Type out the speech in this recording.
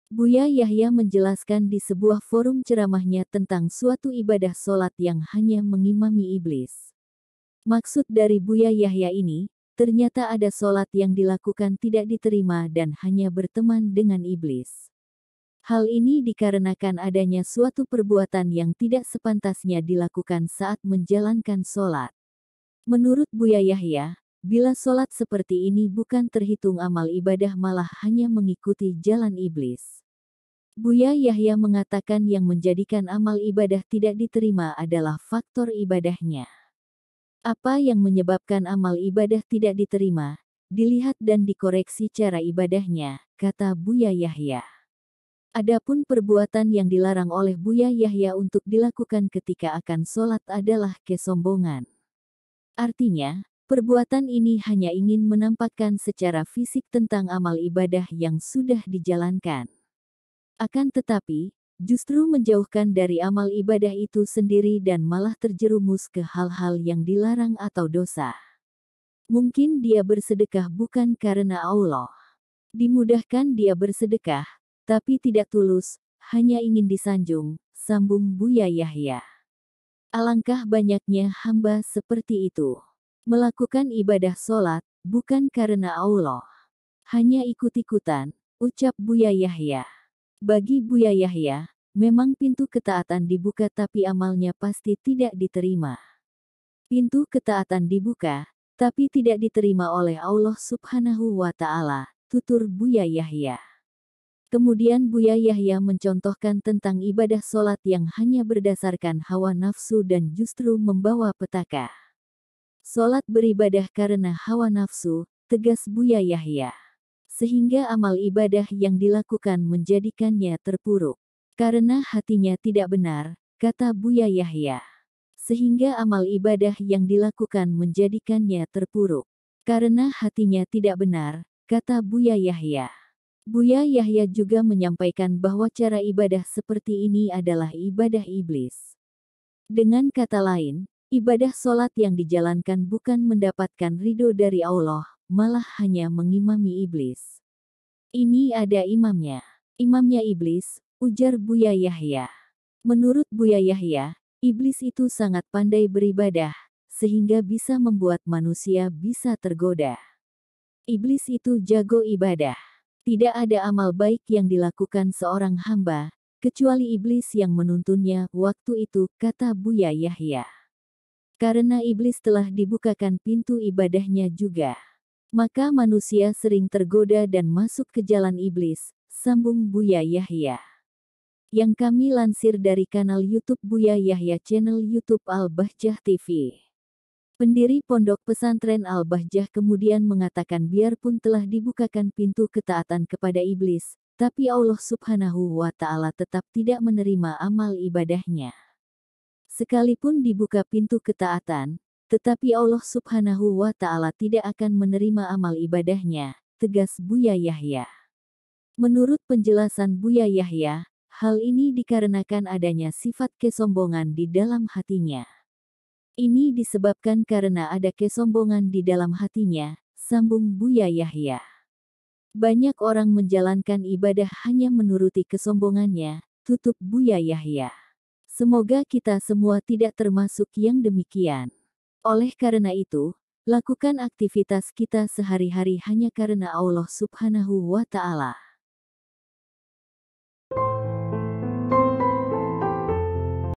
Buya Yahya menjelaskan di sebuah forum ceramahnya tentang suatu ibadah sholat yang hanya mengimami iblis. Maksud dari Buya Yahya ini, ternyata ada sholat yang dilakukan tidak diterima dan hanya berteman dengan iblis. Hal ini dikarenakan adanya suatu perbuatan yang tidak sepantasnya dilakukan saat menjalankan sholat. Menurut Buya Yahya, bila sholat seperti ini bukan terhitung amal ibadah malah hanya mengikuti jalan iblis. Buya Yahya mengatakan yang menjadikan amal ibadah tidak diterima adalah faktor ibadahnya. Apa yang menyebabkan amal ibadah tidak diterima? Dilihat dan dikoreksi cara ibadahnya, kata Buya Yahya. Adapun perbuatan yang dilarang oleh Buya Yahya untuk dilakukan ketika akan sholat adalah kesombongan. Artinya, perbuatan ini hanya ingin menampakkan secara fisik tentang amal ibadah yang sudah dijalankan. Akan tetapi, justru menjauhkan dari amal ibadah itu sendiri dan malah terjerumus ke hal-hal yang dilarang atau dosa. Mungkin dia bersedekah bukan karena Allah. Dimudahkan dia bersedekah, tapi tidak tulus, hanya ingin disanjung, sambung Buya Yahya. Alangkah banyaknya hamba seperti itu. Melakukan ibadah sholat, bukan karena Allah. Hanya ikut-ikutan, ucap Buya Yahya. Bagi Buya Yahya, memang pintu ketaatan dibuka tapi amalnya pasti tidak diterima. Pintu ketaatan dibuka, tapi tidak diterima oleh Allah Subhanahu wa Ta'ala, tutur Buya Yahya. Kemudian Buya Yahya mencontohkan tentang ibadah sholat yang hanya berdasarkan hawa nafsu dan justru membawa petaka. Sholat beribadah karena hawa nafsu, tegas Buya Yahya. Sehingga amal ibadah yang dilakukan menjadikannya terpuruk. Karena hatinya tidak benar, kata Buya Yahya. Sehingga amal ibadah yang dilakukan menjadikannya terpuruk. Karena hatinya tidak benar, kata Buya Yahya. Buya Yahya juga menyampaikan bahwa cara ibadah seperti ini adalah ibadah iblis. Dengan kata lain, ibadah sholat yang dijalankan bukan mendapatkan ridho dari Allah, malah hanya mengimami iblis. Ini ada imamnya. Imamnya iblis, ujar Buya Yahya. Menurut Buya Yahya, iblis itu sangat pandai beribadah, sehingga bisa membuat manusia bisa tergoda. Iblis itu jago ibadah. Tidak ada amal baik yang dilakukan seorang hamba, kecuali iblis yang menuntunnya waktu itu, kata Buya Yahya. Karena iblis telah dibukakan pintu ibadahnya juga. Maka manusia sering tergoda dan masuk ke jalan iblis, sambung Buya Yahya. Yang kami lansir dari kanal YouTube Buya Yahya channel YouTube Al-Bahjah TV. Pendiri Pondok Pesantren Al-Bahjah kemudian mengatakan biarpun telah dibukakan pintu ketaatan kepada iblis, tapi Allah Subhanahu wa Ta'ala tetap tidak menerima amal ibadahnya. Sekalipun dibuka pintu ketaatan, tetapi Allah Subhanahu wa Ta'ala tidak akan menerima amal ibadahnya, tegas Buya Yahya. Menurut penjelasan Buya Yahya, hal ini dikarenakan adanya sifat kesombongan di dalam hatinya. Ini disebabkan karena ada kesombongan di dalam hatinya, sambung Buya Yahya. Banyak orang menjalankan ibadah hanya menuruti kesombongannya, tutup Buya Yahya. Semoga kita semua tidak termasuk yang demikian. Oleh karena itu, lakukan aktivitas kita sehari-hari hanya karena Allah Subhanahu wa Ta'ala.